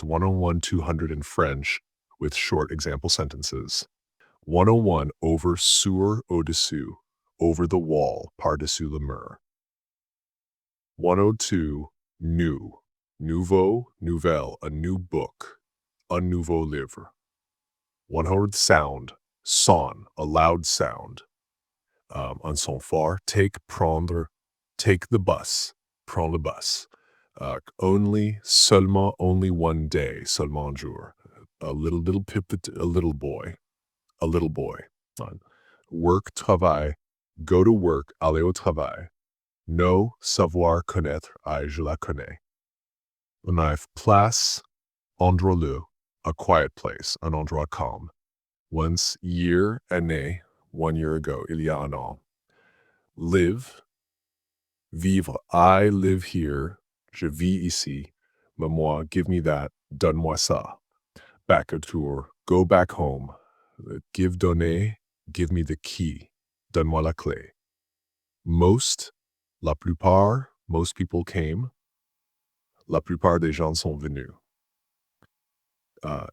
101 200 in French with short example sentences. 101 over sur au-dessus, over the wall, par-dessus le mur. 102 new, nouveau, nouvelle, a new book, un nouveau livre. 100 sound, son, a loud sound. Un son fort, take, prendre, take the bus, prends le bus. Only, seulement, only one day, seulement un jour. A little pipit, a little boy. A little boy. Work, travail, go to work, aller au travail. Know, savoir, connaître, je la connais. Knife, place, endroit, a quiet place, un endroit calme. Once, year, année, 1 year ago, il y a un an. Live, vivre, I live here, je vis ici. Mais moi, give me that, donne-moi ça. Back a tour, go back home. Give, donner, give me the key, donne-moi la clé. Most, la plupart, most people came. La plupart des gens sont venus.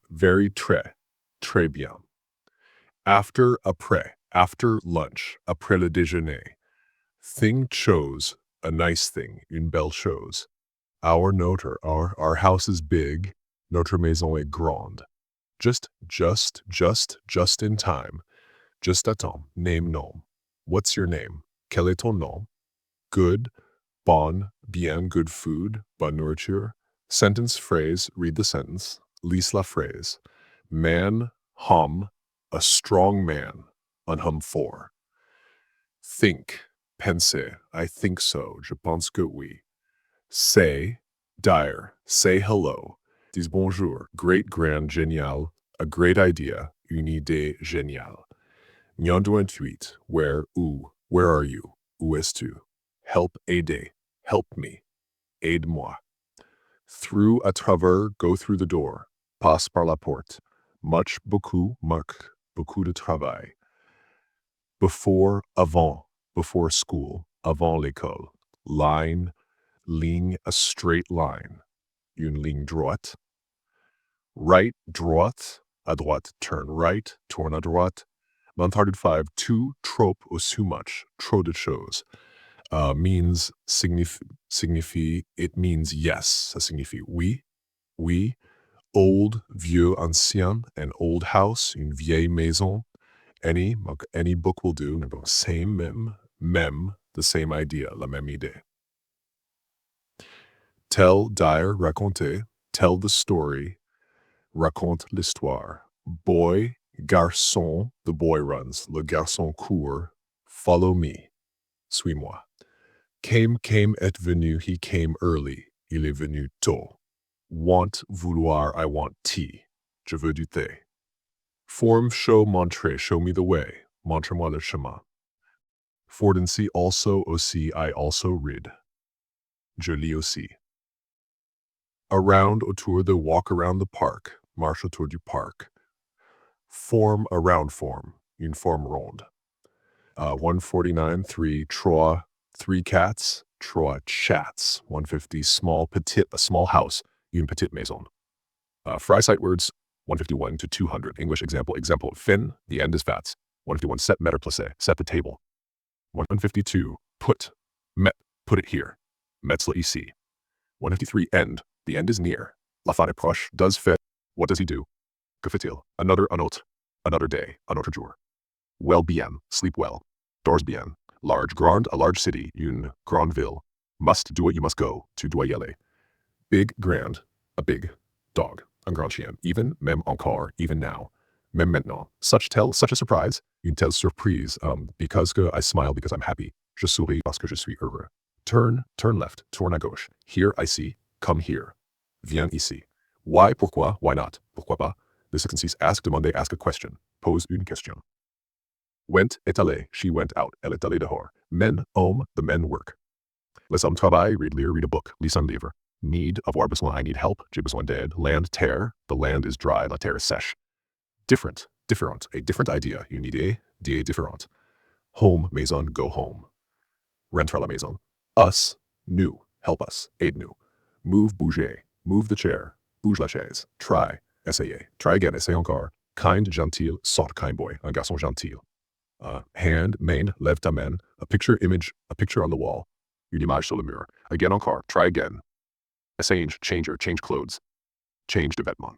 Very, très, très bien. After, après, after lunch, après le déjeuner. Thing, chose, a nice thing, une belle chose. Our, notre, our house is big, notre maison est grande. Just in time. Just à temps, name, nom. What's your name? Quel est ton nom? Good, bonne, bien, good food, bonne nourriture. Sentence, phrase, read the sentence. Lis la phrase. Man, homme, a strong man, un homme fort. Think, penser, I think so, je pense que oui. Say, dire, say hello. Dis bonjour, great, grand, génial, a great idea, une idée géniale. 98, where, où, where are you? Où es-tu? Help, aider, help me, aide-moi. Through, à travers, go through the door. Passe par la porte. Much, beaucoup, beaucoup de travail. Before, avant, before school, avant l'école. Line, ligne, a straight line. Une ligne droite. Right, droite, à droite, turn right, tourne à droite. 105, too, trop, ou too much, trop de choses. Means, signifie, it means yes, ça signifie oui, oui. Old, vieux, ancien, an old house, une vieille maison. Any book will do. Same, même, the same idea, la même idée. Tell, dire, raconter, tell the story, raconte l'histoire. Boy, garçon, the boy runs, le garçon court, follow me, suis-moi. Came, est venu, he came early, il est venu tôt. Want, vouloir, I want tea, je veux du thé. Form, show, montrer, show me the way, montre-moi le chemin. Fordency, also, aussi, I also read, je lis aussi. Around, autour de, walk around the park, marche autour du parc. Form, a round form, une forme ronde. 149, 3, trois, 3 cats, trois chats. 150, small, petite, a small house, une petite maison. Fry sight words, 151 to 200. English example, fin, the end is fats. 151, set, mettre, placer, set the table. 152, put, met, put it here. Metz le ici. 153, end, the end is near. La fin est proche, does fit, what does he do? Que fait-il? Another, un autre, another day, un autre jour. Well, bien, sleep well. Dors bien. Large, grand, a large city, une grande ville. Must, do it, you must go, tu dois y aller. Big, grand, a big dog, un grand chien. Even, même encore, even now. Même maintenant. Such a surprise, une telle surprise, because que I smile because I'm happy. Je souris parce que je suis heureux. Turn left, tourne à gauche. Here, I see, come here. Viens ici. Why, pourquoi, why not, pourquoi pas? This consiste ask, demander, ask a question. Pose une question. Went, est allé, she went out, elle est allée dehors. Men, homme, the men work. Les hommes travaillent, read, lire, read a book, lis un livre. Need, avoir besoin, I need help, j'ai besoin d'aide. Land, terre, the land is dry, la terre is sèche. Different, différent, a different idea, une idée différente. Home, maison, go home. Rentre à la maison. Us, nous, help us, aide-nous. Move, bouger, move the chair, Bouge la chaise. Try. Essayer. Try again. Essaye encore. Kind, gentil, soft, kind boy. Un garçon gentil. Hand, main, lève ta main. A picture, image, a picture on the wall. Une image sur le mur. Again encore. Try again. Change, changer, change clothes. Change de vêtements.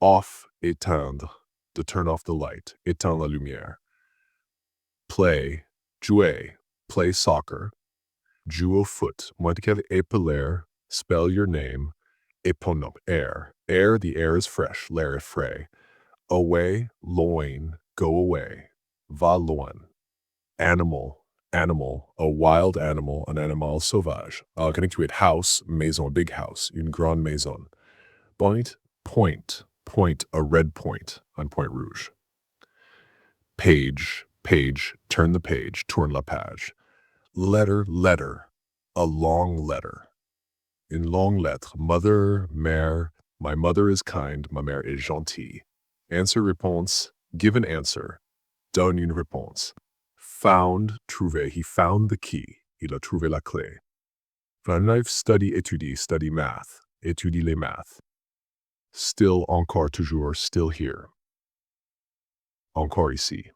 Off, éteindre. To turn off the light. Éteindre la lumière. Play, jouer. Play soccer. Joue au foot. Moitié épeler. Spell your name. Éponome. Air. Air, the air is fresh. L'air est frais. Away, loin. Go away. Va loin. Animal. Animal. A wild animal. Un animal sauvage. Connect to it. House. Maison. A big house. Une grande maison. Point. Point. Point. A red point. Un point rouge. Page. Page. Turn the page. Tourne la page. Letter. Letter. A long letter. Une longue lettre. Mother, mère. My mother is kind. Ma mère est gentille. Answer, réponse. Give an answer. Donne une réponse. Found, trouver. He found the key. Il a trouvé la clé. Knife, study, étudie. Study math. Étudie les maths. Still, encore, toujours. Still here. Encore ici.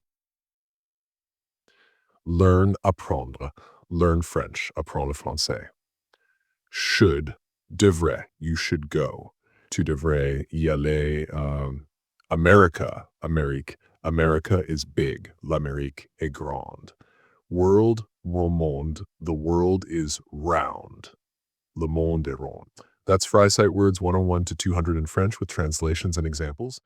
Learn, apprendre. Learn French. Apprends le français. Should, devrait. You should go. Tu devrais y aller. America, Amérique. America is big. L'Amérique est grande. World, le monde. The world is round. Le monde est rond. That's Fry Sight Words 101 to 200 in French with translations and examples.